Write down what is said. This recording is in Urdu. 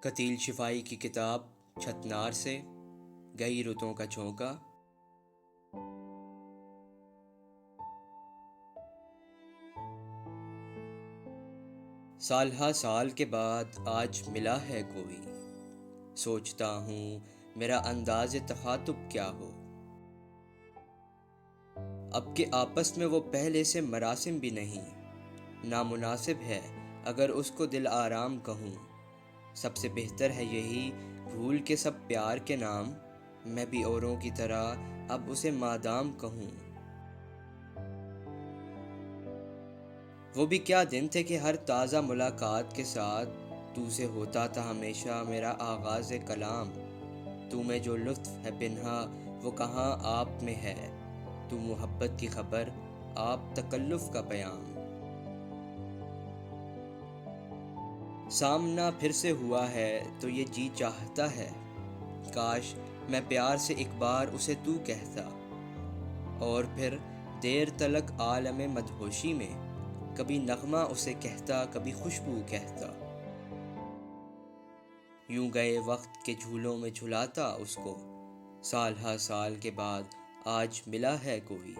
قتیل شفائی کی کتاب چھتنار سے گئی رتوں کا جھونکا۔ سال ہا سال کے بعد آج ملا ہے کوئی، سوچتا ہوں میرا انداز تخاطب کیا ہو، اب کہ آپس میں وہ پہلے سے مراسم بھی نہیں، نامناسب ہے اگر اس کو دل آرام کہوں، سب سے بہتر ہے یہی بھول کے سب پیار کے نام، میں بھی اوروں کی طرح اب اسے مادام کہوں۔ وہ بھی کیا دن تھے کہ ہر تازہ ملاقات کے ساتھ تو سے ہوتا تھا ہمیشہ میرا آغاز کلام، تو میں جو لطف ہے پنہا وہ کہاں آپ میں ہے، تو محبت کی خبر آپ تکلف کا پیام۔ سامنا پھر سے ہوا ہے تو یہ جی چاہتا ہے، کاش میں پیار سے ایک بار اسے تو کہتا، اور پھر دیر تلک عالم مدہوشی میں کبھی نغمہ اسے کہتا کبھی خوشبو کہتا، یوں گئے وقت کے جھولوں میں جھلاتا اس کو، سال ہا سال کے بعد آج ملا ہے کوئی۔